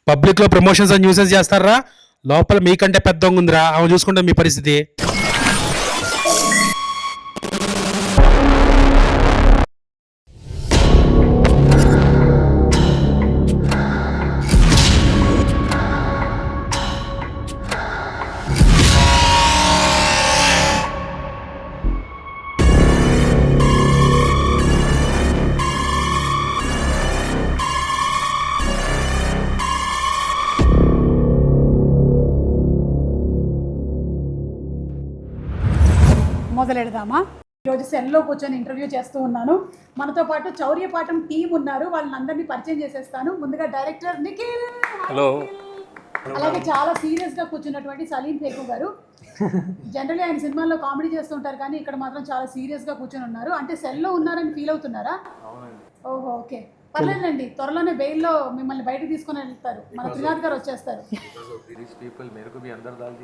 Public లో promotions and nuisance చేస్తారా, లోపల మీకంటే పెద్ద ఉందిరా, ఆమె చూసుకుంటే మీ పరిస్థితి. మొదలెడదామా? ఈరోజు సెల్లో కూర్చొని ఇంటర్వ్యూ చేస్తూ ఉన్నాను. మనతో పాటు చౌర్యపాఠం టీం ఉన్నారు, వాళ్ళని అందరినీ పరిచయం చేసేస్తాను. ముందుగా డైరెక్టర్ నిఖిల్, హలో. అలాగే చాలా సీరియస్గా కూర్చున్నటువంటి సలీం ఫేకు గారు. జనరల్లీ ఆయన సినిమాల్లో కామెడీ చేస్తుంటారు, కానీ ఇక్కడ మాత్రం చాలా సీరియస్గా కూర్చొని ఉన్నారు. అంటే సెల్లో ఉన్నారని ఫీల్ అవుతున్నారా? ఓహో, ఓకే, పర్లేదండి. త్వరలోనే బెయిల్లో మిమ్మల్ని బయటకు తీసుకొని వెళ్తారు, మన త్రినాథ్ గారు వచ్చేస్తారు. బికాస్ ఆఫ్ యూ పీపుల్ మేరే కో భీ అందర్ డాల్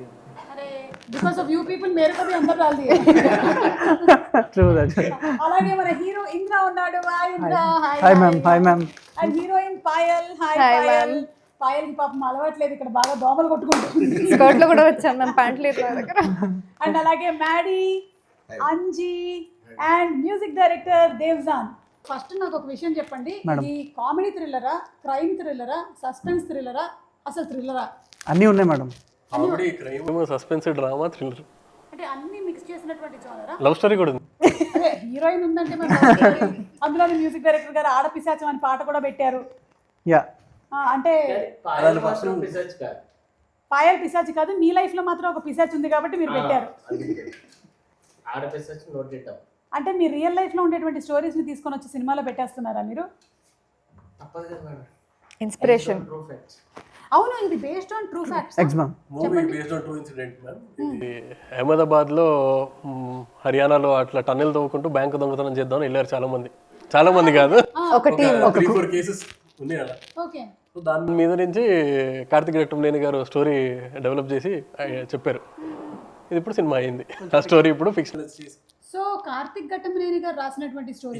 దియే. అలాగే మన హీరో ఇంద్ర ఉన్నాడు. Hi Indra. Hi ma'am. Hi ma'am. And heroine Payal. Hi Payal. Payal కి పాపం అలవాట్లేదు, ఇక్కడ బాగా దోమలు కొట్టుకుంటుంది. స్కర్ట్ లో కూడా వచ్చాం మేము, ప్యాంట్ లేదు నా దగ్గర. అండ్ అలాగే Maddy, Anji and music director Devjan. First నాకు ఒక విషయం చెప్పండి, ఇది కామెడీ థ్రిల్లరా, క్రైమ్ థ్రిల్లరా, సస్పెన్స్ థ్రిల్లరా, అసలు థ్రిల్లరా? అన్నీ ఉన్నాయి madam. Comedy, crime, suspense, drama, thriller, అంటే అన్ని మిక్స్ చేసినటువంటి జోనరా? లవ్ స్టోరీ కూడా ఉంది. అదే హీరోయిన్ ఉందంటే మరి అందులో మ్యూజిక్ డైరెక్టర్ గారు ఆడపిశాచం అని పాట కూడా పెట్టారు. యా, అంటే పాయల్ పిశాచి కాదు, మీ లైఫ్ లో మాత్రం ఒక పిశాచి ఉంది కాబట్టి మీరు పెట్టారు. అంటే మీ రియల్ లైఫ్ లో ఉండేటువంటి స్టోరీస్ ని తీసుకొని వచ్చి సినిమాలో పెట్టేస్తున్నారా మీరు? ఇన్స్పిరేషన్. అవును, ఇది based on true facts. Movie based on true incident ma'am. ఇది అహ్మదాబాద్ లో హర్యానాలో అట్లా టన్నెల్ తవ్వుకుంటూ బ్యాంక్ దొంగతనం చేద్దామని వెళ్ళారు చాలా మంది కాదు, ఒక టీం. 3-4 కేసెస్ ఉన్నాయి అలా. ఓకే, సో దాని మీద నుంచి కార్తిక్ రెట్టంనేని గారు స్టోరీ డెవలప్ చేసి చెప్పారు. ఇది ఇప్పుడు సినిమా అయింది. ఆ స్టోరీ ఇప్పుడు ఫిక్షన్. సో కార్తిక్ ఘట్టమనేని గారు రాసినటువంటి స్టోరీ.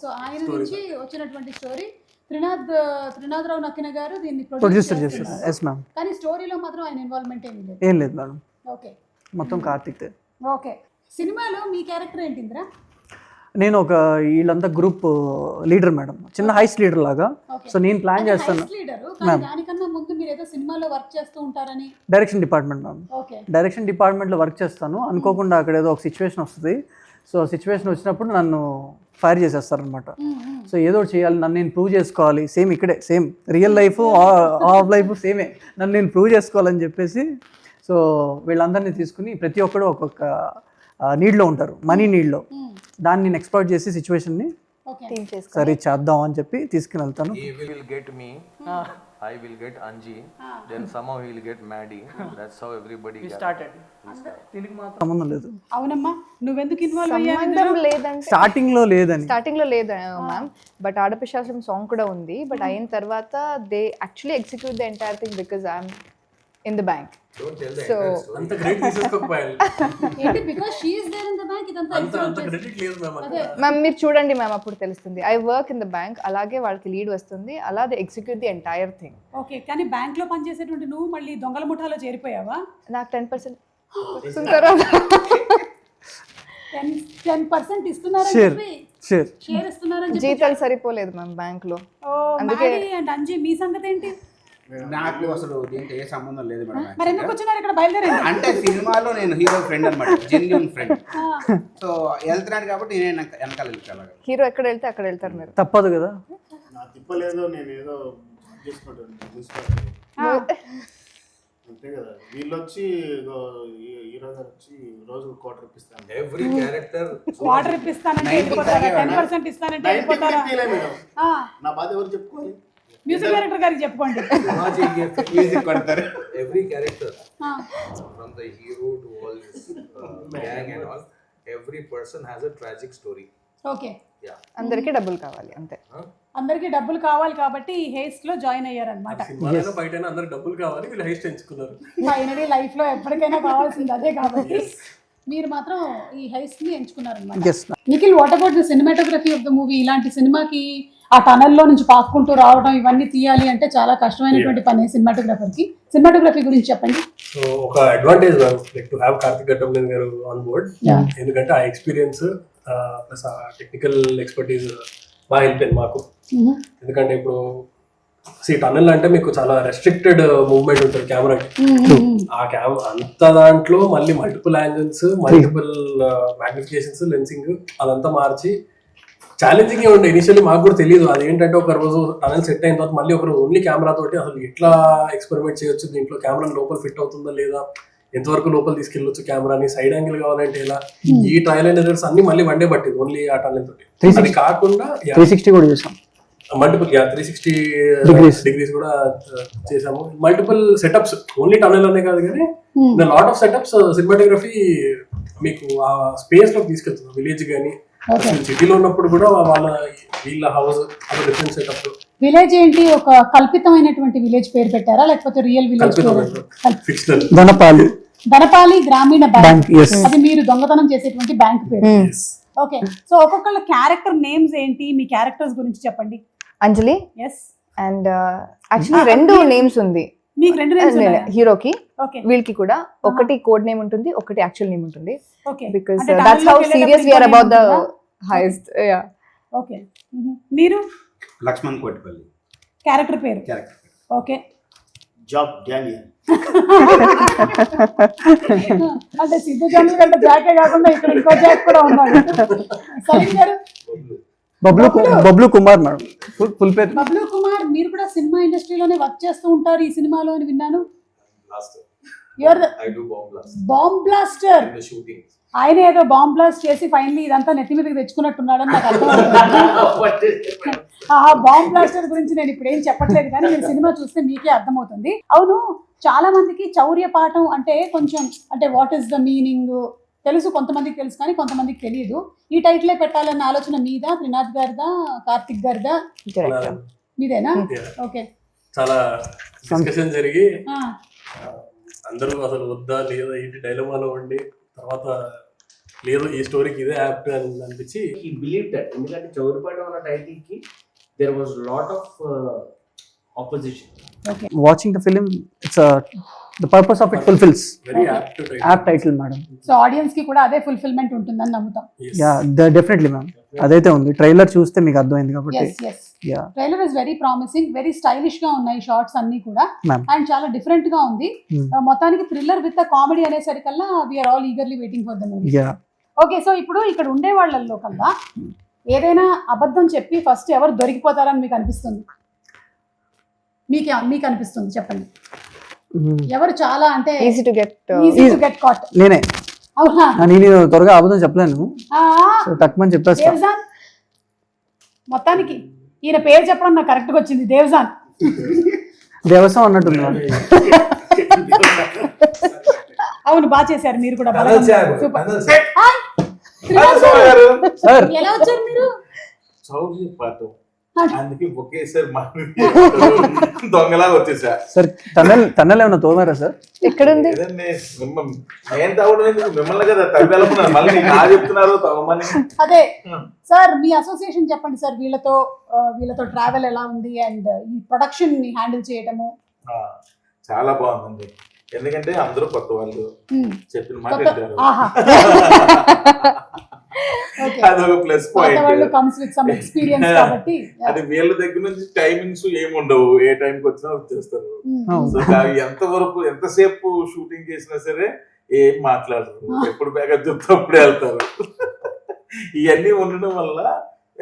సో ఆయన నుంచి వచ్చినటువంటి స్టోరీ. త్రినాథ్ రావు నక్కిన గారు దీన్ని ప్రొడ్యూసర్ చేస్తారు. yes ma'am. కానీ స్టోరీలో మాత్రం ఆయన ఇన్వాల్వ్మెంట్ ఏం లేదు మేడం. ఓకే, మొత్తం కార్తిక్. ఓకే, సినిమాలో మీ క్యారెక్టర్ ఏంటి ఇంద్ర? నేను ఒక వీళ్ళంతా గ్రూప్ లీడర్ మేడం, చిన్న హైస్ లీడర్ లాగా. సో నేను ప్లాన్ చేస్తాను. దానికన్నా ముందు మీరు ఏదో సినిమాలో వర్క్ చేస్తూ ఉంటారని. Direction department ma'am. డైరెక్షన్ డిపార్ట్మెంట్లో వర్క్ చేస్తాను. అనుకోకుండా అక్కడ ఏదో ఒక సిచ్యువేషన్ వస్తుంది. సో సిచ్యువేషన్ వచ్చినప్పుడు నన్ను ఫైర్ చేసేస్తారనమాట. సో ఏదో చేయాలి, నన్ను నేను ప్రూవ్ చేసుకోవాలి. సేమ్ ఇక్కడే, same real life of life సేమే, నన్ను నేను ప్రూవ్ చేసుకోవాలని చెప్పేసి సో వీళ్ళందరినీ తీసుకుని ప్రతి ఒక్కరు ఒక్కొక్క నీడ్లో ఉంటారు, మనీ నీడ్లో. దాన్ని నేను ఎక్స్ప్లోర్ చేసి సిచ్యువేషన్ని సరే చేద్దాం అని చెప్పి తీసుకుని వెళ్తాను. I will get Anji, then somehow he will get Maddie. That's how everybody started. దీనికి మాత్రం సంబంధం లేదు. అవునమ్మా, నువ్వెందుకు ఇన్వాల్వ్ అయ్యావు? సంబంధం లేదంటే స్టార్టింగ్ లో లేదు మ్యామ్. బట్ ఆడపిశాచం సాంగ్ కూడా ఉంది. బట్ అయిన తర్వాత they actually execute the entire thing because I'm in the bank. So అంత క్రెడిట్ తీసుకోకపోయాలి. ఏంటి because she is there in the bank, ఇదంతా అంత క్రెడిట్ లేదు మ్యామ్. మ్యామ్ మీరు చూడండి మ్యామ్, అప్పుడు తెలుస్తుంది. I work in the bank, అలాగే వాళ్ళకి లీడ్ వస్తుంది, అలా they execute the entire thing. Okay, కానీ బ్యాంక్ లో పనిచేసేటువంటి నువ్వు మళ్ళీ దొంగల ముఠాలో చేరిపోయావా? నాకు 10% ఇస్తున్నారా? 10% ఇస్తున్నారని చెప్పి షేర్ ఇస్తున్నారని చెప్పి జీతాలు సరిపోలేదు మ్యామ్ బ్యాంక్ లో. అందుకే. అండ్ అంజీ, మీ సంగతి ఏంటి? నాకు అసలు దీంట్లో ఏ సంబంధం లేదు మేడం. మరి ఎందుకు వచ్చినారు ఇక్కడ బయలుదేరండి? అంటే సినిమాలో నేను హీరో ఫ్రెండ్ అనమాట, జెన్యూన్ ఫ్రెండ్. సో వెళ్తున్నాడు కాబట్టి నేను వెనకాల వెళ్తాను. హీరో ఎక్కడ వెళ్తే అక్కడ వెళ్తారు మీరు, తప్పదు కదా. నా తిప్పలేదు, నేను ఏదో చేసుకుంటాను అంతే కదా. వీళ్ళు వచ్చి హీరో గారు వచ్చి రోజు క్వార్టర్ ఇప్పిస్తాను. Every character వాటర్ ఇప్పిస్తానంటే వెళ్ళిపోతారా? 10% ఇస్తానంటే వెళ్ళిపోతారా? నా బాధ ఎవరు చెప్పుకోవాలి? మ్యూజిక్ డైరెక్టర్ గారికి చెప్పుకోండి. మ్యూజిక్ కొడతారు. Every character from the hero to all this gang and all, every person has a tragic story. Okay, అందరికీ డబ్బులు కావాలి అంతే. అందరికీ డబ్బులు కావాలి కాబట్టి ఈ హేస్ట్ లో జాయిన్ అయ్యారనమాట. సినిమాలో బయట అందరూ డబ్బులు కావాలి, వీళ్ళు హైస్ట్ ఎంచుకున్నారు. ఫైనలీ లైఫ్ లో ఎప్పటికైనా కావాల్సింది అదే కాబట్టి మీరు మాత్రం ఈ హైస్ట్ ని ఎంచుకున్నారనమాట. Nikhil, what about the cinematography of the movie? ఇలాంటి సినిమాకి ఆ టనల్లో నుంచి పాక్కుంటూ రావడం ఇవన్నీ తీయాలి అంటే చాలా కష్టమైనటువంటి పని సినిమాటోగ్రఫర్కి. సినిమాటోగ్రఫీ గురించి చెప్పండి. సో ఒక advantage like to have Karthik Ghattamaneni గారు ఆన్ బోర్డ్, ఎందుకంటే ఆ ఎక్స్పీరియన్స్ ప్లస్ ఆ టెక్నికల్ ఎక్స్పర్టీజ్ బాగా హెల్ప్ అయింది మాకు. ఎందుకంటే ఇప్పుడు టన్నెల్ అంటే మీకు చాలా రెస్ట్రిక్టెడ్ మూవ్మెంట్ ఉంటుంది కెమెరాకి. ఆ అంత దాంట్లో మళ్ళీ మల్టిపుల్ యాంగిల్స్, మల్టిపుల్ మ్యాగ్నిఫికేషన్స్, లెన్సింగ్ అదంతా మార్చి ఛాలెంజింగ్ ఉండే. ఇనిషియల్లీ మాకు కూడా తెలియదు అదేంటంటే ఒక రోజు టనల్ సెట్ అయిన తర్వాత మళ్ళీ ఒక రోజు ఓన్లీ కెమెరా తోటి అసలు ఎట్లా ఎక్స్పెరిమెంట్ చేయొచ్చు, దీంట్లో కెమెరా లోపల ఫిట్ అవుతుందా లేదా, ఎంతవరకు లోపల తీసుకెళ్ళొచ్చు కెమెరాని, సైడ్ యాంగిల్ కావాలంటే ఎలా, ఈ ట్రయల్ అండ్ ఎర్రర్స్ అన్ని మళ్ళీ వన్ డే పట్టింది ఓన్లీ ఆ టనల్ తోటి. అది కాకుండా 360 కూడా చేసాం, మల్టిపుల్ 360 డిగ్రీస్ కూడా చేసాము. మల్టిపుల్ సెటప్స్ ఓన్లీ టనల్ అనే కాదు కానీ లాట్ ఆఫ్ సెటప్స్ సినిమాటోగ్రఫీ మీకు ఆ స్పేస్ లో తీసుకెళ్తుంది. విలేజ్ కానీ సిటీలో ఉన్నప్పుడు కూడా వీళ్ళ హౌస్ అలా డిఫరెంట్ సెటప్. విలేజ్ ఏంటి, ఒక కల్పితమైనటువంటి విలేజ్ పేరు పెట్టారా లేకపోతే రియల్ విలేజ్? ఫిక్షనల్ ధనపాలి గ్రామీణ బ్యాంక్, అది మీరు దొంగతనం చేసేటువంటి బ్యాంక్ పేరు. ఓకే, సో ఒక్కొక్కళ్ళ క్యారెక్టర్ నేమ్స్ ఏంటి, మీ క్యారెక్టర్స్ గురించి చెప్పండి. అంజలి ఎస్ అండ్ యాక్చువల్లీ 2 నేమ్స్ ఉంది మీకు, 2 నేమ్స్ హీరోకి, ఓకే, వీళ్ళకి కూడా. ఒకటి కోడ్ నేమ్ ఉంటుంది, ఒకటి యాక్చువల్ నేమ్ ఉంటుంది. Okay, because that's how serious we are about the highest. Yeah, okay. మీరు లక్ష్మణ్ కోటిపల్లి క్యారెక్టర్ పేరు. క్యారెక్టర్. Okay, Job Daniel. అంటే సిద్ధు జనరల్ కంటే జాకే కాకుండా ఇక్కడ ఇంకో జాక్ కూడా ఉన్నాడు. సలీం గారు బబ్లు కుమార్ మేడం, ఫుల్ పేరు బబ్లు కుమార్. మీరు కూడా సినిమా ఇండస్ట్రీలోనే వర్క్ చేస్తూ ఉంటారు ఈ సినిమాలో అని విన్నాను. Bomb blaster. ఆయన ఏదో బాంబ్ బ్లాస్ట్ చేసి ఫైనలీ ఇదంతా నెత్తి మీదకి తెచ్చుకున్నట్టున్నాడని నాకు అర్థమవుతుంది. ఆ బాంబ్ బ్లాస్టర్ గురించి నేను ఇప్పుడు ఏం చెప్పట్లేదు కానీ మీరు సినిమా చూస్తే మీకే అర్థమవుతుంది. అవును, చాలా మందికి చౌర్య పాఠం అంటే కొంచెం అంటే వాట్ ఈస్ ద మీనింగ్ తెలుసు, కొంతమందికి తెలుసు కానీ కొంతమందికి తెలియదు. ఈ టైటిలే పెట్టాలన్న ఆలోచన మీద త్రినాథ్ గారిదా, కార్తిక్ గారిదా? మీదేనా? ఓకే, చాలా డిస్కషన్ జరిగి అందరూ అసలు వద్దా లేదా ఏంటి డైలమాలో ఉండి తర్వాత లేదు ఈ స్టోరీకి ఇదే యాప్ట్ అని అనిపించి he believed that ఎందుకంటే చౌరిపాడు అన్న టైటిల్ కి there was lot of opposition. Watching the film, it's the purpose of it fulfils. Very app title madam. So audience కి కూడా అదే ఫుల్ఫిల్మెంట్ ఉంటుందని నమ్ముతాం. యా, డెఫినెట్లీ మ్యామ్, అదైతే ఉంది. ట్రైలర్ చూస్తే మీకు అర్థమైంది కాబట్టి. Yeah, trailer is very promising, very stylish గా ఉన్నాయి షార్ట్స్ అన్ని కూడా, అండ్ చాలా డిఫరెంట్ గా ఉంది. మొత్తానికి థ్రిల్లర్ విత్ కామెడీ అనేసరికల్లా we're all eagerly waiting for the movie. Okay, so ఇప్పుడు ఇక్కడ ఉండే వాళ్ళల్లో కల్లా ఏదైనా అబద్ధం చెప్పి ఫస్ట్ ఎవరు దొరికిపోతారని మీకు అనిపిస్తుంది? మీకు అనిపిస్తుంది చెప్పండి, ఎవరు చాలా అంటే ఈజీ టు గెట్ కాట్? నేనే. అవునా? నేను త్వరగా అబద్ధం చెప్పలేను, తక్కువని చెప్పేస్తా. దేవ్జాన్, మొత్తానికి ఈయన పేరు చెప్పడం నాకు కరెక్ట్గా వచ్చింది, దేవ్జాన్. దేవసం అన్నట్టుంది. అవును, బాగా చేశారు మీరు కూడా. సార్ ఎలా వచ్చారు మీరు? చౌర్య పాఠం అందుకే ఒకేసారి దొంగలా వచ్చేసా. సార్ టన్నెల్ ఏమన్నా తోమారా సార్? ఎక్కడుంది? నేను తవ్వడం మిమ్మల్ని కదా తవ్వేళ్ళకున్నాను, మళ్ళీ నా చెప్తున్నారు తవ్వమని. అదే సార్, మీ అసోసియేషన్ చెప్పండి సార్, వీళ్ళతో ట్రావెల్ ఎలా ఉంది అండ్ ఈ ప్రొడక్షన్ ని హ్యాండిల్ చేయటము? చాలా బాగుందండి, ఎందుకంటే అందరూ కొత్త వాళ్ళు, చెప్పిన మాట వింటారు. అదొక ప్లస్ పాయింట్. అది వీళ్ళ దగ్గర నుంచి టైమింగ్స్ ఏముండవు, ఏ టైంకి వచ్చినా వచ్చేస్తారు. సో ఎంతవరకు ఎంతసేపు షూటింగ్ చేసినా సరే ఏం మాట్లాడరు, ఎప్పుడు బ్యాకప్ చెప్తే అప్పుడే వెళ్తారు. ఇవన్నీ ఉండడం వల్ల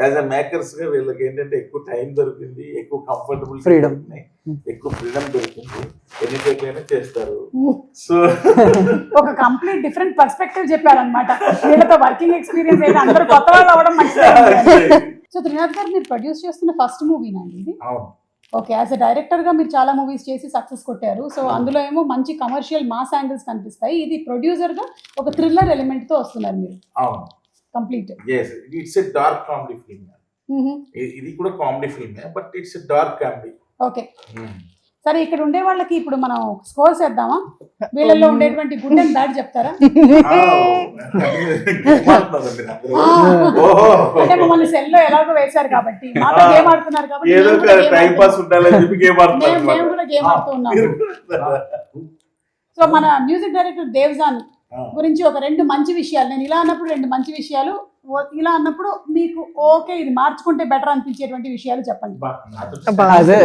యాజ్ అ మేకర్స్ గా వీళ్ళకి ఏంటంటే ఎక్కువ టైం దొరికింది, ఎక్కువ కంఫర్టబుల్ ఫ్రీడమ్, ఎక్కువ ఫ్రీడమ్ దొరికింది, ఎన్ని టైప్లైనా చేస్తారు. సో ఒక కంప్లీట్ డిఫరెంట్ పర్స్పెక్టివ్ చెప్పారనమాట. వీళ్ళతో వర్కింగ్ ఎక్స్పీరియన్స్ అయితే అందరూ కొత్త వాళ్ళు అవడం మంచిది. సో త్రినాథ్ గారు, మీరు ప్రొడ్యూస్ చేస్తున్న ఫస్ట్ మూవీనా ఇది? ఓకే, యాజ్ అ డైరెక్టర్ గా మీరు చాలా మూవీస్ చేసి సక్సెస్ కొట్టారు. సో అందులో ఏమో మంచి కమర్షియల్ మాస్ యాంగిల్స్ కనిపిస్తాయి. ఇది ప్రొడ్యూసర్ గా ఒక థ్రిల్లర్ ఎలిమెంట్ తో వస్తున్నారు మీరు. Complete. yes, it's a dark comedy film. ఇది కూడా comedy film, but it's a dark comedy. Okay, సరే ఇక్కడ ఉండే వాళ్ళకి ఇప్పుడు మనం స్కోర్స్ వేద్దామా? వీళ్ళల్లో ఉండేటువంటి గుడ్ అండ్ బ్యాడ్ చెప్తారా? అంటే మమ్మల్ని సెల్ లో ఎలాగో వేశారు కాబట్టి మాతో గేమ్ ఆడుతున్నారు కాబట్టి ఏదో టైం పాస్ ఉండాలని చెప్పి గేమ్ ఆడుతున్నారు. మేము కూడా గేమ్ ఆడుతూ ఉన్నాము. సో మన మ్యూజిక్ డైరెక్టర్ దేవ్జాన్ గురించి ఒక 2 మంచి విషయాలు, నేను ఇలా అన్నప్పుడు 2 మంచి విషయాలు, ఇలా అన్నప్పుడు మీకు ఓకే ఇది మార్చుకుంటే బెటర్ అనిపించేటువంటి విషయాలు చెప్పండి. అదే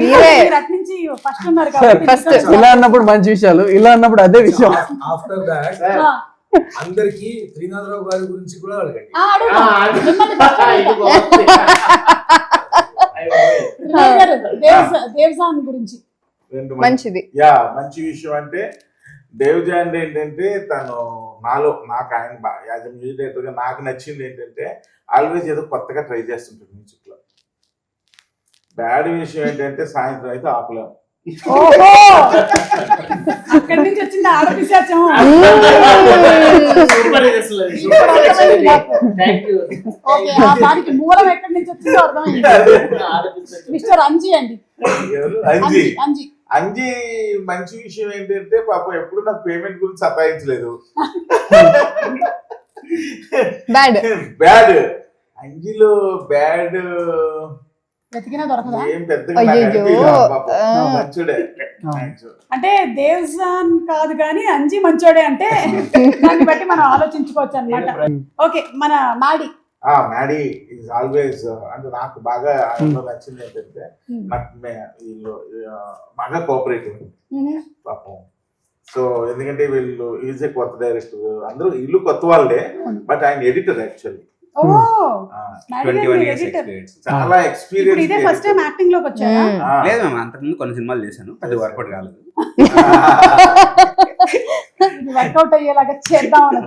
మీరు అటు నుంచి ఫస్ట్ ఉన్నారు కాబట్టి ఇలా అన్నప్పుడు మంచి విషయాలు, ఇలా అన్నప్పుడు అదే విషయం. ఆఫ్టర్ దాట్ అందరికి శ్రీనాథరావు గారి గురించి కూడా అడగండి. దేవ్జాన్ గురించి మంచిది. మంచి విషయం అంటే దేవ్జాన్ ఏంటంటే తను నాకు ఆయన యాజ్ మ్యూజిక్ డైరెక్టర్గా నాకు నచ్చింది ఏంటంటే ఆల్వేస్ ఏదో కొత్తగా ట్రై చేస్తుంటాడు మ్యూజిక్ లో. బ్యాడ్ విషయం ఏంటంటే సాయంత్రం అయితే ఆపలేము. అక్కడి నుంచి వచ్చింది ఆడపిశాచం. దానికి మూలం ఎక్కడి నుంచి వచ్చిందో అర్థమైంది. మిస్టర్ అంజీ అండి. అంజీ మంచి విషయం ఏంటంటే పాపం ఎప్పుడు నాకు పేమెంట్ గురించి సతాయించలేదు. బ్యాడ్ అంజీలో బ్యాడ్ వెతికినా దొరకదా? ఏం పెద్దగా మంచోడే. అంటే దేవ్జాన్ కాదు కానీ అంజీ మంచోడే అంటే దాన్ని బట్టి మనం ఆలోచించుకోవచ్చు అన్నమాట. ఓకే, మన మాడి మ్యాడీ ఈజ్ ఆల్వేస్ అంటే నాకు బాగా ఆయనలో నచ్చింది ఏంటంటే నాకు వీళ్ళు బాగా కోఆపరేటివ్ పాపం. సో ఎందుకంటే వీళ్ళు ఈజ్ ఏ కొత్త డైరెక్టర్, అందరూ ఇల్లు కొత్త వాళ్ళే, బట్ ఆయన ఎడిటర్ యాక్చువల్లీ. చాలా ఎక్స్పీరియన్స్. ఫస్ట్ టైం యాక్టింగ్ లోకి వచ్చారా? లేదు మ్యామ్, అంతకుముందు కొన్ని సినిమాలు చేశాను, అది వర్కౌట్ కాలేదు. వర్కౌట్ అయ్యేలాగా చేద్దామని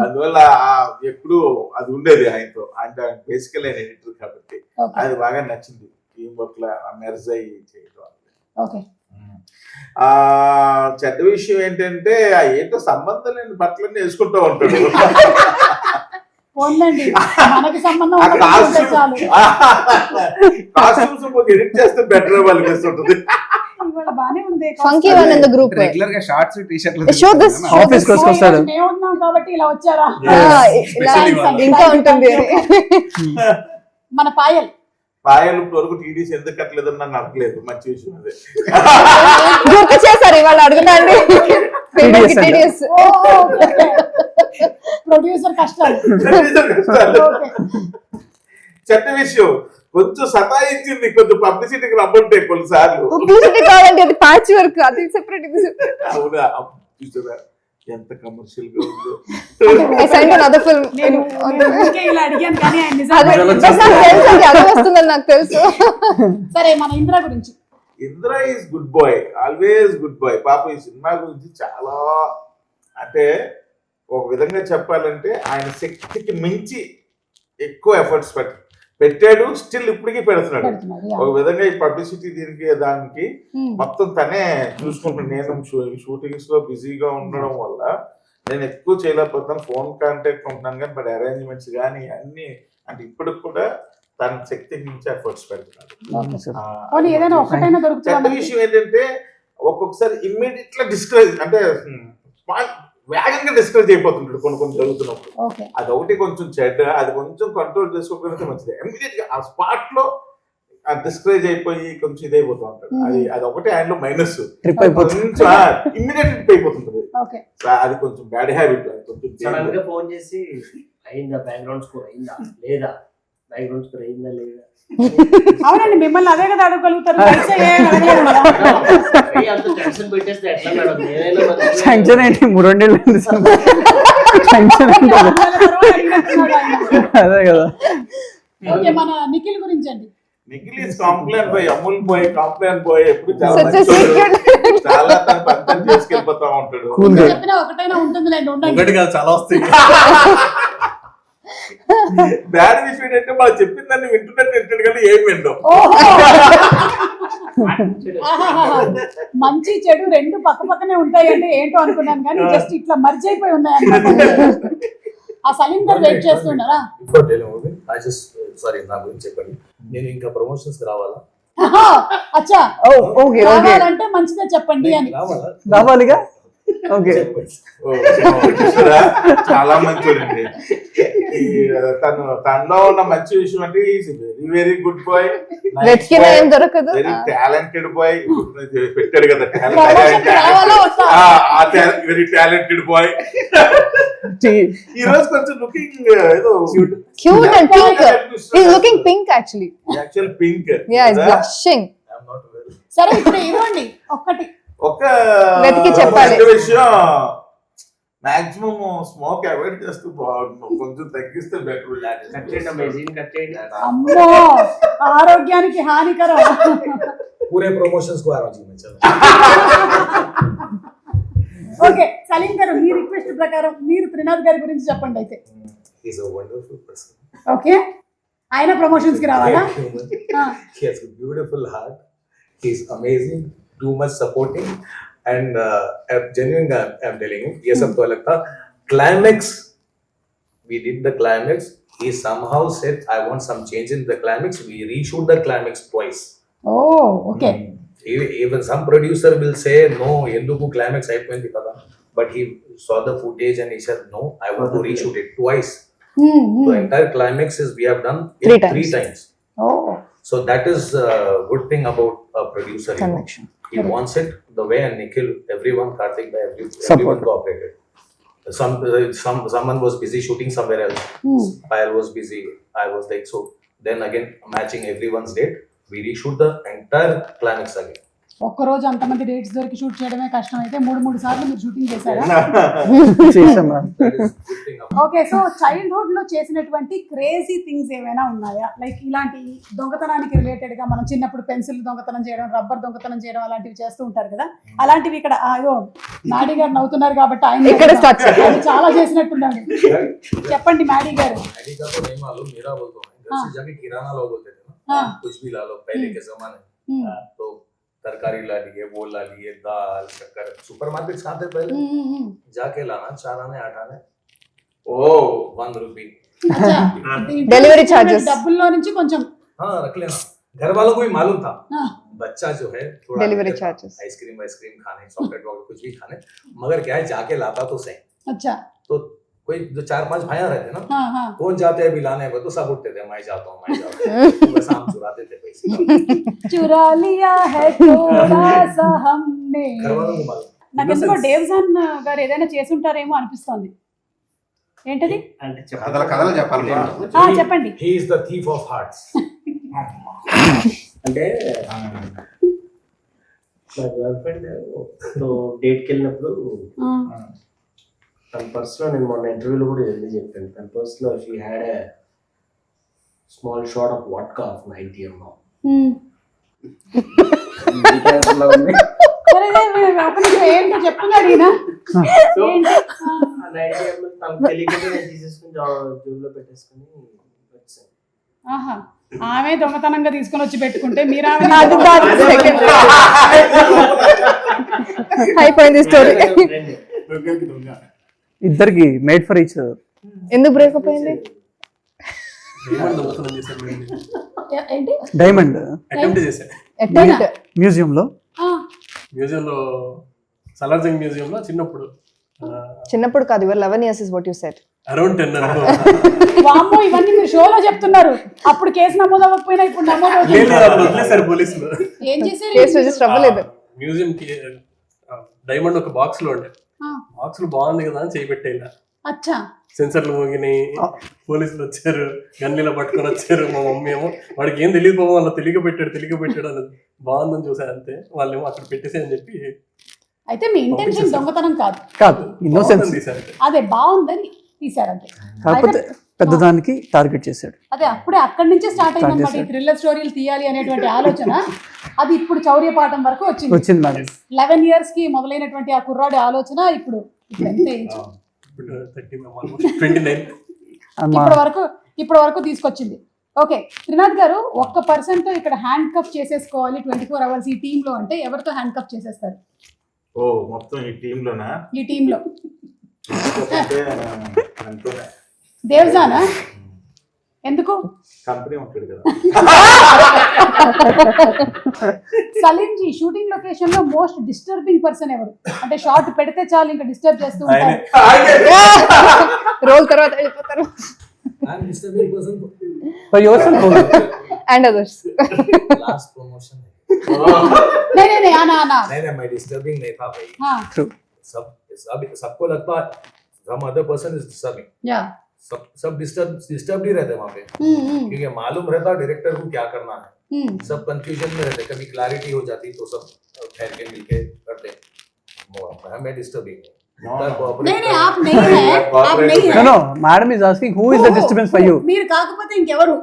అందువల్ల ఎప్పుడు అది ఉండేది ఆయనతో. ఆయన బేసికల్ ఆయన ఎడిటర్ కాబట్టి అది బాగా నచ్చింది. టీం వర్క్ లో మెర్జ్ అయ్యి చేయడం. చెడ్డ విషయం ఏంటంటే ఏంటో సంబంధం లేని బట్టలన్నీ వేసుకుంటూ ఉంటాడు. మనకి సంబంధం కాస్ట్యూమ్స్ ఎడిట్ చేస్తే బెటర్ వాళ్ళకి వేస్తుంటుంది. బానే ఉంది. Funky one in the group regular గా షార్ట్స్ టీ-షర్ట్లు ఆఫీస్ కి వస్తాడు. మేము ఉన్నాం కాబట్టి ఇలా వచ్చారా? ఇంకా ఉంటుంది. మన పాయల్ వరకు టీడీసీ ఎందుకు కట్టలేదని నన్ను అడగలేదు. మంచి విషయం అదే. గుర్తు చేశారు ఇవాళ, అడుగుతాండి. ప్రొడ్యూసర్ కష్టాలు. చెడ్డ విషయం కొంచెం సతాయించింది, కొంచెం పబ్లిసిటీకి రమ్మంటే కొన్నిసార్లు. పబ్లిసిటీ కావాలంటే అది ప్యాచ్ వర్క్, అది సెపరేట్. అవునా, ఎంత కమర్షియల్ గా ఉందో. నాకు తెలుసు. సరే, మన ఇంద్ర గురించి. Indra is good boy, always good boy. పాప ఈ సినిమా గురించి చాలా అంటే ఒక విధంగా చెప్పాలంటే ఆయన శక్తికి మించి ఎక్కువ ఎఫర్ట్స్ పెట్టాడు, స్టిల్ ఇప్పటికీ పెడుతున్నాడు. ఒక విధంగా ఈ పబ్లిసిటీ దీనికి దానికి మొత్తం తనే చూసుకుంటున్నాను. నేను షూటింగ్స్ లో బిజీగా ఉండడం వల్ల నేను ఎక్కువ చేయలేకపోతున్నాను, ఫోన్ కాంటాక్ట్ ఉంటున్నాను కానీ, బట్ అరేంజ్మెంట్స్ కానీ అన్ని అంటే ఇప్పటికి కూడా తన శక్తికి మించి ఎఫర్ట్స్ పెడుతున్నాడు. చెడ్డ విషయం ఏంటంటే ఒక్కొక్కసారి ఇమ్మీడియట్ గా డిస్కరేజ్ అంటే వేగంగా డిస్కరేజ్ అయిపోతుంటాడు కొన్ని జరుగుతున్నప్పుడు. అది ఒకటి కొంచెం చెడ్డ, అది కొంచెం కంట్రోల్ చేసుకోకపోతే మంచిది. ఇమ్మీడియట్ గా ఆ స్పాట్ లో డిస్కరేజ్ అయిపోయి కొంచెం ఇదైపోతూ ఉంటాడు. అది ఒకటి ఆయనలో మైనస్. ఇమ్మీడియట్ ట్రిప్ అయిపోతుంటది, అది కొంచెం బ్యాడ్ హ్యాబిట్. కొంచెం ఫోన్ చేసి అయిందా, బ్యాక్గ్రౌండ్ స్కోర్ అయిందా లేదా, బ్యాక్గ్రౌండ్ స్కోర్ అయిందా లేదా. అవునండి, మిమ్మల్ని అదే కదా అడగలుగుతారు. టెన్షన్ ఏంటి, 3 ఏళ్ళు టెన్షన్ అదే కదా. మన నిఖిల్ గురించి అండి. Nikhil is complaint boy, Amul boy, complaint boy. ఎప్పుడు చాలా తన పని చేసుకెళ్ళిపోతా ఉంటాడు. చెప్పినా ఒకటైనా ఉంటుంది, ఒకటి కాదు చాలా వస్తాయి. బ్యాడ్ విషయం ఏంటంటే మనం చెప్పిన దాన్ని వింటున్నట్టు వింటాడు కానీ ఏం వింటాం. మంచి చెడు 2 పక్క పక్కనే ఉంటాయి అంటే ఏంటో అనుకున్నాను కానీ జస్ట్ ఇట్లా మర్జ్ అయిపోయి ఉన్నాయి. ఆ సలీం గారు వెయిట్ చేస్తున్నారా? సారీ, నా గురించి చెప్పండి. నేను ఇంకా ప్రమోషన్స్ రావాలా? ఆహా, అచ్చా ఓకే ఓకే రావాలంటే మంచిదే చెప్పండి అని. రావాలా? రావాలిగా. ఓకే, ఓ, చూసారా? చాలా మంచోడండి. తనలో ఉన్న మంచి విషయం అంటే వెరీ వెరీ గుడ్ బాయ్, వెతికిన ఏం దొరకదు. Very talented boy. పెట్టాడు కదా Promotion కి రావాలా వద్దా? Very talented boy. ఈ రోజు కొంచెం లుకింగ్ ఏదో Cute and pink. He's looking pink actually. Actual pink. Yeah, he's blushing. సరే ఇప్పుడు ఇవ్వండి ఒక్కటి. ఒక వెతికి చెప్పాలి. మంచి విషయం, మాక్సిమం స్మోక్ అవాయిడ్ చేస్తూ బాగుంటుంది, కొంచెం తగ్గిస్తే బెటర్. కట్ చేయండి అమేజింగ్, కట్ చేయండి. అమ్మో ఆరోగ్యానికి హానికరం. పూరే ప్రమోషన్స్ కు ఆ రోజు ఓకే సలీం గారు మీ రిక్వెస్ట్ ప్రకారం మీరు త్రినాథ్ గారి గురించి చెప్పండి అయితే. Is a wonderful person. Okay ఆయన ప్రమోషన్స్ కి రావాలా? He has a beautiful heart. He's amazing, too much supporting, and genuine. I'm telling you, ये सब तो अलग था. Climax, we did the climax. He somehow said, "I want some change in the climax." We reshoot the climax twice. Oh okay. Even some producer will say, "No, ఎందుకు climax అయిపోయింది కదా." But he saw the footage and he said, "No, I want to reshoot it twice." The entire climax is we have done it three times. Oh So that is a good thing about a producer. You know. Connection. He wants it the way, and Nikhil, everyone, Karthik, everyone cooperated. Someone was busy shooting somewhere else. Payal was busy. I was like, so then again matching everyone's date, we reshoot the entire climax again. ఒక్కరోజు అంతమంది dates దొరికి shoot చేయడమే కష్టం అయితే 3 సార్లు మీరు shooting చేశారా? చేసాం ma'am. That is good thing about. Okay so childhood లో చేసినటువంటి క్రేజీ థింగ్స్ ఏమైనా ఉన్నాయా? లైక్ ఇలాంటి దొంగతనానికి రిలేటెడ్ గా మనం చిన్నప్పుడు పెన్సిల్ దొంగతనం చేయడం, రబ్బర్ దొంగతనం చేయడం అలాంటివి చేస్తూ ఉంటారు కదా, అలాంటివి ఇక్కడ అయ్యో మాడీ గారు నవ్వుతున్నారు కాబట్టి ఆయన ఇక్కడ start చేద్దాం. ఆయన చాలా చేసినట్టున్నాడు. చెప్పండి మాడీ గారు. Daddy का तो नहीं मालूम, मेरा बोलता हूँ. घर से जाके किराना लो बोलते थे ना. हाँ. कुछ भी ला लो पहले के जमाने. तो तरकारी ला लिए, वो ला लिए, दाल, शक्कर. सुपरमार्केट कहाँ थे पहले? जाके लाना 4 आने 8 आने. Oh, 1 rupee. Delivery charges. డబ్బుల్లో నుంచి కొంచెం हाँ रख लेना. घर वालों को भी मालूम था. बच्चा जो है थोड़ा Delivery charges. आइसक्रीम खाने, चॉकलेट वॉकलेट कुछ भी खाने, मगर क्या है जाके लाता तो सही. अच्छा तो कोई जो 4-5 भाइयां रहते ना, हाँ हाँ कौन जाते हैं बिलाने, वो तो सब उठते थे, मैं जाता हूँ. बस हम चुराते थे पैसे. चुरा लिया है थोड़ा सा हमने. घर वालों को मालूम. నాకు ఎందుకో డేవ్జాన్ గారు ఏదైనా చేసి ఉంటారేమో అనిపిస్తోంది. ఏంటది? అంటే కథలు చెప్పాలి. చెప్పండి. He is the thief of hearts. అంటే నా గర్ల్ ఫ్రెండ్ డేట్కి వెళ్ళినప్పుడు తన పర్సులో, నేను మొన్న ఇంటర్వ్యూలో కూడా వెళ్ళి చెప్పాను, తన పర్సులో she had a small shot of vodka of 90 ml. ఏంటో చెప్తున్నాడు ఈయన. సో ఏంటి? ఆ 90 ml తనకు తెలియకుండా నేను తీసేసుకుని జోబులో పెట్టేసుకుని వచ్చాను. ఆహా ఆమె దొంగతనంగా తీసుకొని వచ్చి పెట్టుకుంటే మీరు అయిపోయింది స్టోరీ. ఇద్దరికి మేడ్ ఫర్ ఈచ్ అదర్. ఎందుకు బ్రేకప్ అయింది? ఏంటి డైమండ్ అటెంప్ట్ చేశాను అటెంప్ట్. మ్యూజియంలో సలార్జంగ్ మ్యూజియంలో చిన్నప్పుడు కాదు, ఇవర్ 11 years is what you said. Around 10 అనుకో. వామ్మో ఇవన్నీ మీరు షోలో చెప్తున్నారు. అప్పుడు కేసు నమోదు అవ్వకపోయినా ఇప్పుడు నమోదు వదిలేసారు పోలీసులు. ఏం చేశారు? కేసు రిజిస్టర్ అవ్వలేదు. మ్యూజియం కి డైమండ్ ఒక బాక్స్ లో ఉండే, బాక్స్ లో బాగుంది కదా అని చేపెట్టేలా. అచ్చా సెన్సర్లు మోగినాయి, పోలీసులు వచ్చారు, గన్లీలో పట్టుకొని వచ్చారు. మా మమ్మీ ఏమో వాడికి ఏం తెలియదు పోవడం, వాళ్ళ తెలియక పెట్టాడు అని బాగుందని చూసారు అంతే. వాళ్ళేమో అక్కడ పెట్టేసి అని చెప్పి. అయితే మీ ఇంటెన్షన్ దొంగతనం కాదు, ఇన్నోసెన్స్. అదే బాగుందని తీసారంటే. కాకపోతే పెద్దదానికి టార్గెట్ చేశాడు. అదే అప్పుడే అక్కడి నుంచే స్టార్ట్ అయిందన్నమాట ఈ థ్రిల్లర్ స్టోరీలు తీయాలి అనేటువంటి ఆలోచన. అది ఇప్పుడు చౌర్యపాఠం వరకు వచ్చింది మేడం. 11 years కి మొదలైనటువంటి ఆ కుర్రాడి ఆలోచన ఇప్పుడు ఎంత ఏజ్? 29 ఇప్పటి వరకు తీసుకొచ్చింది. ఓకే త్రినాథ్ గారు, ఒక్క పర్సన్ తో ఇక్కడ హ్యాండ్ కప్ చేసేసుకోవాలి 24 hours ఈ టీమ్ లో అంటే ఎవరితో హ్యాండ్ కప్ చేసేస్తారు? ఓ మొత్తం ఈ టీమ్ లోనా? ఈ టీమ్ లో దేవ్జానా? ఎందుకు? కంపెనీ ఉంటాడు కదా. సలీం జీ షూటింగ్ లొకేషన్ లో మోస్ట్ డిస్టర్బింగ్ పర్సన్ ఎవరు? అంటే షార్ట్ పెడితే చాలు ఇంకా డిస్టర్బ్ చేస్తూ ఉంటారు. రోల్ తర్వాత వెళ్ళిపోతారు. I'm disturbing person for your self and others. last promotion. नहीं आना नहीं मैं disturbing नहीं था भाई. हाँ सबको लगता है some other person is disturbing. या सब डिस्टर्ब ही रहते वहाँ पे, क्योंकि मालूम रहता डायरेक्टर को क्या करना है. सब कंफ्यूजन में रहते, कभी क्लैरिटी हो जाती तो सब ठहर के मिलके करते. मैं डिस्टर्बिंग नहीं आप नहीं है, आप नहीं है. No, madam is asking who is the disturbance for you. మీరు కాకపోతే ఇంకెవరు?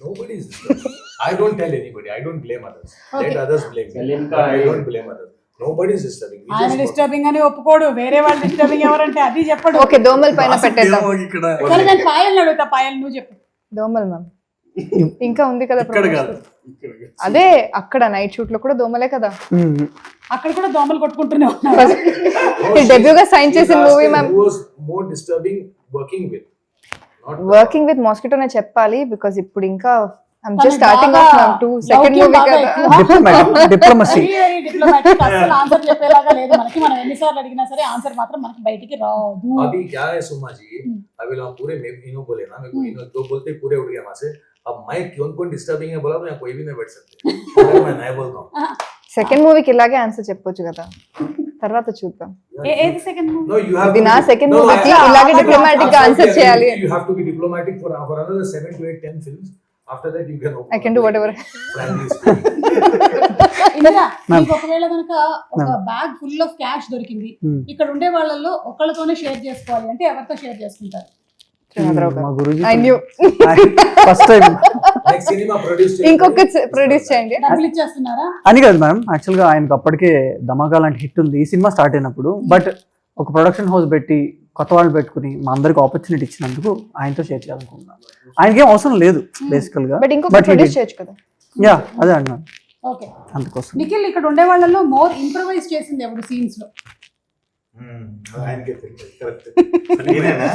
Nobody is disturbing. I don't tell anybody. I don't blame others. Okay. Let others blame me. But I don't blame others. Nobody is disturbing. We ఆయన just work. Disturbing అని ఒప్పుకోడు, వేరే వాళ్ళు disturbing ఎవరంటే అది చెప్పడు. ఓకే, దోమల పైన పెట్టేద్దాం. ఇక్కడ సరే నేను పాయల్ అడుగుతా, పాయల్ నువ్వు చెప్పు. దోమలు మ్యామ్ ఇంకా ఉంది కదా ఇక్కడ promotion. కాదు. అదే అక్కడ నైట్ షూట్ లో కూడా దోమలే కదా. అక్కడ కూడా దోమలు కొట్టుకుంటూనే ఉన్నారు. డెబ్యూగా సైన్ చేసిన You're movie asking ma'am. who was more disturbing working with? Not working with మాస్కిటోనే చెప్పాలి, బికాజ్ ఇప్పుడు ఇంకా ఐమ్ జస్ట్ తనకి స్టార్టింగ్ బాగా ఆఫ్ మ్యామ్ టు సెకండ్ లౌక్యం మూవీ బాగా కదా. ఎక్కువ. డిప్లొమసీ. Very diplomatic. అసలు ఆన్సర్ చెప్పేలాగా లేదు మనకి. మనం ఎన్నిసార్లు అడిగినా సరే ఆన్సర్ మాత్రం మనకి బయటికి రాదు. अभी क्या है सुमा जी, अभी लोग पूरे इनो बोले ना, मेरे को इनो दो बोलते ही पूरे उड़ गया वहां से. अब मैं कौन डिस्टर्बिंग है बोला तो यहाँ कोई भी नहीं बैठ सकते. मैं नहीं बोलता हूँ. సెకండ్ మూవీకి ఇలాగే ఆన్సర్ చెప్పొచ్చు కదా, తర్వాత చూద్దాం. ఏది second movie? No, you have ఇది to నా be- సెకండ్ No, మూవీకి I- ఇలాగే I- డిప్లొమాటిక్ గా ఆన్సర్ చేయాలి. You have to be diplomatic for another 7 to 8, 10 films. After that, you can. I can do whatever. Frankly speaking. Indira, మీకు ఒకవేళ కనుక ఒక బ్యాగ్ ఫుల్ ఆఫ్ క్యాష్ దొరికింది, ఇక్కడ ఉండే వాళ్ళల్లో ఒకళ్ళతోనే షేర్ చేసుకోవాలి అంటే ఎవరితో షేర్ చేసుకుంటారు? మా Guruji I knew. First time Like cinema produced. ఇంకొక ప్రొడ్యూస్ చేయండి. డబ్బులు ఇచ్చేస్తున్నారా? అని కాదు మ్యామ్, యాక్చువల్గా ఆయనకు అప్పటికే ధమాకా లాంటి హిట్ ఉంది ఈ సినిమా స్టార్ట్ అయినప్పుడు. బట్ ఒక ప్రొడక్షన్ హౌస్ పెట్టి కొత్త వాళ్ళు పెట్టుకుని మా అందరికి ఆపర్చునిటీ ఇచ్చినందుకు ఆయనతో షేర్ చేయాలనుకుంటున్నాను. ఆయనకేం అవసరం లేదు బేసికల్ గా, బట్ ఇంకొక ప్రొడ్యూస్ చేయొచ్చు కదా. యా అదే అన్నాను ఓకే. అందుకోసం. నిఖిల్, ఇక్కడ ఉండే వాళ్ళల్లో మోర్ ఇంప్రవైజ్ చేసింది ఎవరు సీన్స్ లో? ఆయనకే తెలియదు. Correct.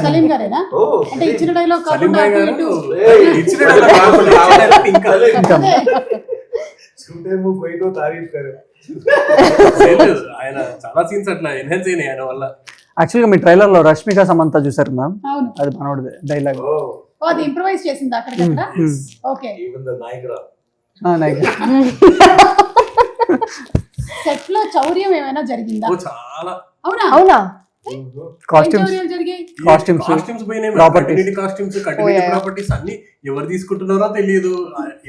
సలీం గారేనా? ఓ, అంటే ఇచ్చిన డైలాగ్ సలీం కాకుండా భాయ్ అటు గారు ఇటు. ఇచ్చిన dialogue కాకుండా ఇచ్చిన dialogue ఇంకా అదే. छूटे मुंह कोई तो तारीफ करे. చేయలేదు. ఆయన చాలా సీన్స్ అట్లా ఎన్హాన్స్ అయినాయి ఆయన వల్ల. యాక్చువల్గా మీ ట్రైలర్ లో రష్మిక సమంత చూసారు మ్యామ్, అవును. అది మనోడిదే డైలాగ్. Oh, ఓ, అది ఇంప్రవైజ్ చేసింది అక్కడికక్కడ. Okay. even the Niagara. Set లో చౌర్యం ఏమైనా జరిగిందా? ఓ చాలా అవునా? అవునా? ఏం కాస్ట్యూమ్స్ చౌర్యాలు జరిగాయి? కాస్ట్యూమ్స్ కాస్ట్యూమ్స్ పోయినాయి, Properties. Continuity costumes, continuity Oh, yeah. Properties అన్ని ఎవరు తీసుకుంటున్నారో తెలియదు.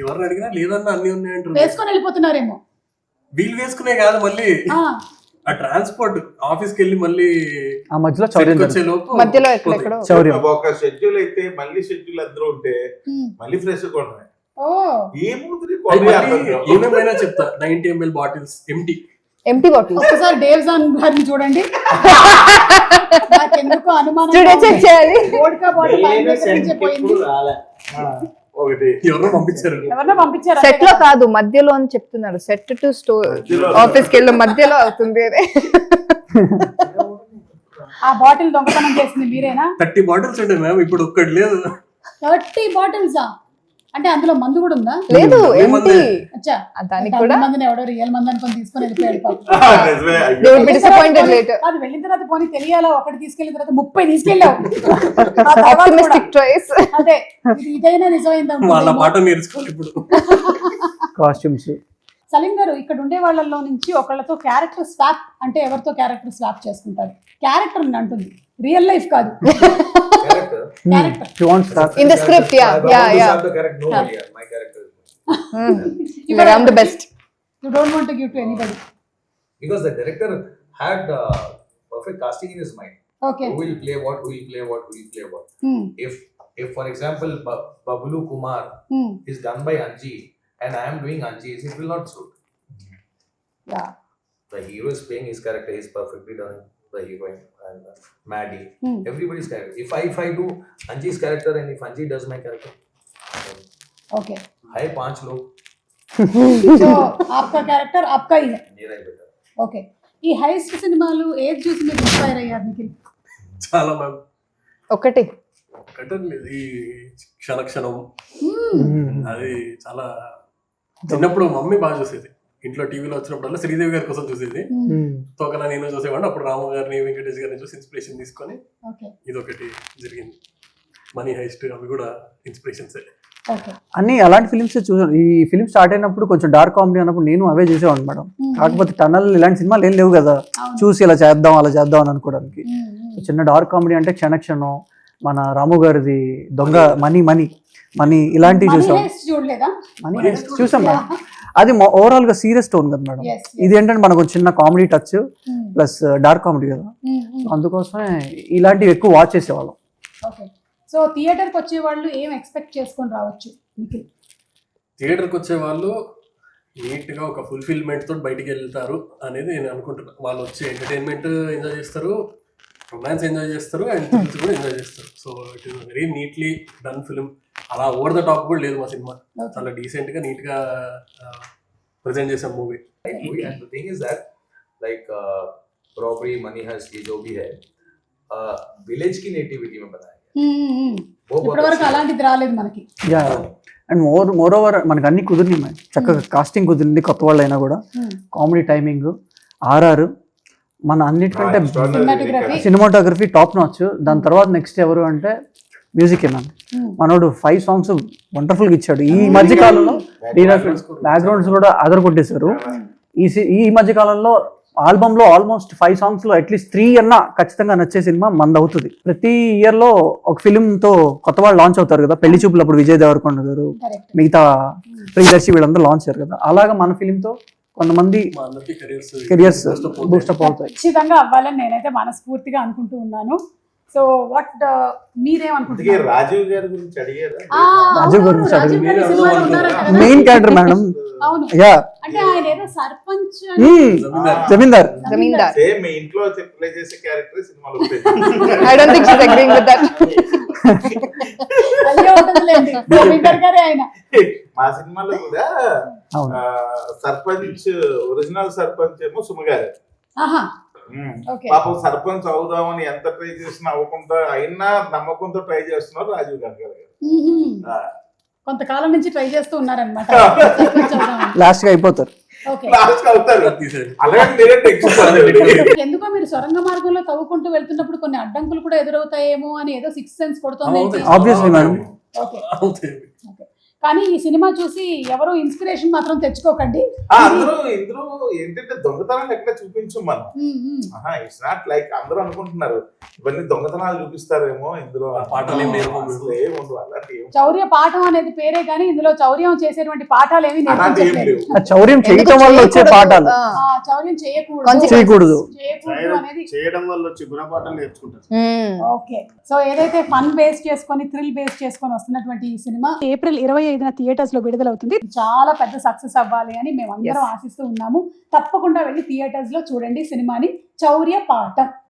ఎవరిని అడిగినా లేదన్నా అన్ని ఉన్నాయంటారు. వేసుకొని వెళ్ళిపోతున్నారేమో. వీళ్ళు వేసుకునే కాదు, మళ్ళీ ఆ, ఆ ట్రాన్స్పోర్ట్ ఆఫీస్ కి వెళ్ళి మళ్ళీ ఆ మధ్యలో చౌర్యం వచ్చే లోపు మధ్యలో ఎక్కడెక్కడో. చౌర్యం. ఒక షెడ్యూల్ అయితే మళ్ళీ షెడ్యూల్ అందరూ ఉంటే మళ్ళీ ఫ్రెష్ కొనమే. ఓ, ఏమేమైనా చెప్తా. 90 ml బాటిల్స్ ఎంటీ బాటిల్ ఒకసారి డేవ్జాన్ గారిని చూడండి. నాకెందుకో అనుమానం. స్టూడియో చెక్ చేయాలి. వోడ్కా బాటిల్ ఆయన దగ్గర నుంచే పోయింది. ఒకటి ఎవరో పంపించారు. ఎవరినో పంపించారు. సెట్ లో కాదు, మధ్యలో అని చెప్తున్నారు. సెట్ టు స్టోర్ ఆఫీస్ కి వెళ్ళి మధ్యలో అవుతుంది. ఆ బాటిల్ దొంగతనం చేసింది మీరేనా? 30 బాటిల్స్ ఉండే మ్యామ్, ఇప్పుడు ఒక్కటి లేదు. 30 బాటిల్సా? అంటే అందులో మందు కూడా ఉందా? లేదు, ఎంటీ. అచ్చా, దానికి అంటే కూడా అన్ని మందిని ఎవడో రియల్ మంది అనుకొని తీసుకొని వెళ్ళిపోయాడు పాపం. they will be disappointed later. అది వెళ్ళిన తర్వాత పోనీ తెలియాలా, ఒకటి తీసుకెళ్ళిన తర్వాత 30 తీసుకెళ్ళావు. ఆ తర్వాత Optimistic కూడా. choice. అదే, ఇదైనా నిజమైందా? వాళ్ళ పాట నేర్చుకోవాలి ఇప్పుడు. కాస్ట్యూమ్స్. సలీం గారు, ఇక్కడ ఉండే వాళ్ళలో నుంచి ఒకళ్ళతో క్యారెక్టర్ స్వాప్ అంటే ఎవరితో క్యారెక్టర్ స్వాప్ చేసుకుంటారు? క్యారెక్టర్ అంటుంది, రియల్ లైఫ్ కాదు. Character. Character. You want start In the script, yeah. The character, nobody. My character is mine. But I'm the best. You don't want to give to anybody. Because the director had perfect casting in his mind. Okay. Who will play what? Who will play what? Who will play what? If for example, Babulu Kumar is done by Anji and I am doing Anji's, it will not suit. Yeah. The hero is playing his character. He is perfectly done. The heroine and Maddie, everybody's character. If I do Anji's character and if Anji does my character, Okay. hi 5 लोग. So आपका character आपका ही है. मेरा ही बेटा. Okay. ఈ heist సినిమాలు ఏది చూసి మీరు ఇన్స్పైర్ అయ్యారు నిఖిల్? చాలా మ్యామ్. ఒకటి ఒకటే లేదు, ఈ క్షణక్షణం అది చాలా చిన్నప్పుడు మమ్మీ బాగా చూసేది. ఇంట్లో టీవీలో వచ్చినప్పుడల్లా శ్రీదేవి గారి కోసం చూసేది. తోకలా నేను చూసేవాడిని. అప్పుడు రాము గారిని వెంకటేష్ గారిని చూసి ఇన్స్పిరేషన్ తీసుకొని ఇదొకటి జరిగింది. మనీ హైస్ట్ అవి కూడా ఇన్స్పిరేషన్స్. అన్ని అలాంటి ఫిలిమ్స్ చూసాను. ఈ ఫిలిం స్టార్ట్ అయినప్పుడు కొంచెం డార్క్ కామెడీ అన్నప్పుడు నేను అవే చూసేవాడిని మేడం. కాకపోతే టనల్ ఇలాంటి సినిమాలు ఏం లేవు కదా చూసి ఇలా చేద్దాం అలా చేద్దాం అని అనుకోవడానికి. చిన్న డార్క్ కామెడీ అంటే క్షణక్షణం, మన రాము గారిది దొంగ మనీ మనీ మనీ ఇలాంటివి చూసాం. మనీ హైస్ట్ చూసాం మేడం. అది ఓవరాల్ గా సీరియస్ టోన్ కదా మేడం. ఇది ఏంటంటే మనకు చిన్న comedy touch plus dark comedy కదా, అందుకోసమే ఇలాంటివి ఎక్కువ వాచ్ చేసేవాళ్ళం. సో థియేటర్కి వచ్చే వాళ్ళు ఏం ఎక్స్పెక్ట్ చేసుకొని రావచ్చు? థియేటర్కి వచ్చే వాళ్ళు నీట్గా ఒక ఫుల్ఫిల్మెంట్ తోటి బయటికి వెళ్తారు అనేది నేను అనుకుంటున్నాను. వాళ్ళు వచ్చి ఎంటర్టైన్మెంట్ ఎంజాయ్ చేస్తారు, రొమాన్స్ ఎంజాయ్ చేస్తారు, అండ్ థ్రిల్స్ కూడా ఎంజాయ్ చేస్తారు. So it is very neatly done film. అలా ఓవర్ ద టాప్ కూడా లేదు మా సినిమా. చాలా డీసెంట్ గా నీట్ గా ప్రెజెంట్ చేసాం movie. And the thing is that like robbery, money heist, ये जो भी है विलेज की नेटिविटी में बनाया ఇప్పటివరకు అలాంటిది రాలేదు మనకి. అండ్ మోర్ ఓవర్ మనకి అన్ని కుదిరినాయి మేడం. చక్కగా కాస్టింగ్ కుదిరింది, కొత్త వాళ్ళు అయినా కూడా. కామెడీ టైమింగ్, ఆర్ఆర్, మన అన్నిటికంటే సినిమాటోగ్రఫీ టాప్ నాచ్. దాని తర్వాత నెక్స్ట్ ఎవరు అంటే మ్యూజిక్ ఏమన్నా మనోడు 5 songs వండర్ఫుల్ గా ఇచ్చాడు. ఈ మధ్య కాలంలో బ్యాక్గ్రౌండ్స్ కూడా అదర్ కొట్టేశారు. ఈ మధ్య కాలంలో ఆల్బమ్ లో ఆల్మోస్ట్ 5 songs లో అట్లీస్ట్ 3 అన్నా ఖచ్చితంగా నచ్చే సినిమా మంది అవుతుంది. ప్రతి ఇయర్ లో ఒక ఫిలిం తో కొత్త వాళ్ళు లాంచ్ అవుతారు కదా. పెళ్లి చూపులు అప్పుడు విజయ్ దేవరకొండ గారు, మిగతా ప్రియదర్శి వీళ్ళందరూ లాంచ్ అయ్యారు కదా. అలాగా మన ఫిలిం తో కొంతమంది కెరియర్స్ బూస్టప్ అవుతాయి. ఖచ్చితంగా అవ్వాలని నేనైతే మనస్ఫూర్తిగా అనుకుంటూ ఉన్నాను. సో వాట్ మీరేమనుకుంటున్నారు? రాజీవ్ గారి గురించి అడిగారా? రాజీవ్ గురించి మెయిన్ క్యారెక్టర్ మేడం. యా అంటే ఆయన ఏదో సర్పంచ్ జమీందార్ సేమ్ మీ ఇంట్లో ప్లే చేసే క్యారెక్టర్ సినిమాలో I don't think she's agreeing with that. జమీందార్ గారే ఆయన. మా సినిమాలో కూడా సర్పంచ్, ఒరిజినల్ సర్పంచ్ ఏమో సుమగారు. పాపం సర్పంచ్ అవుదామని ఎంత ట్రై చేసినా అవ్వకుండా అయినా నమ్మకంతో ట్రై చేస్తున్నారు రాజీవ్ గాంధీ గారు. కొంతకాలం నుంచి ట్రై చేస్తూ ఉన్నారనమాట. లాస్ట్ గా అయిపోతారు. ఎందుకో మీరు సొరంగ మార్గంలో తవ్వుకుంటూ వెళ్తున్నప్పుడు కొన్ని అడ్డంకులు కూడా ఎదురవుతాయేమో అని ఏదో 6th సెన్స్ కొడుతుంది. Obviously madam. కానీ ఈ సినిమా చూసి ఎవరు ఇన్స్పిరేషన్ మాత్రం తెచ్చుకోకండి. అందరూ ఇందులో ఏంటంటే దొంగతనాలు ఎక్కడ చూపించు మనం. ఇట్స్ నాట్ లైక్ అందరూ అనుకుంటున్నారు ఇవన్నీ దొంగతనాలు చూపిస్తారేమో, ఇందులో చౌర్య పాఠం అనేది పేరే కానీ ఇందులో చౌర్యం చేసేటువంటి పాఠాలు ఏమి చౌర్యం చేయడం వల్ల వచ్చే పాఠాలు, చౌర్యం చేయకూడదు అనేది చేయడం వల్ల వచ్చే గుణపాఠాలు నేర్చుకుంటారు. ఓకే, సో ఏదైతే ఫన్ బేస్ చేసుకొని థ్రిల్ బేస్ చేసుకొని వస్తున్నటువంటి ఈ సినిమా ఏప్రిల్ 25న థియేటర్స్ లో విడుదలవుతుంది. చాలా పెద్ద సక్సెస్ అవ్వాలి అని మేము అందరం ఆశిస్తూ ఉన్నాము. తప్పకుండా వెళ్ళి థియేటర్స్ లో చూడండి సినిమాని, చౌర్య పాఠం.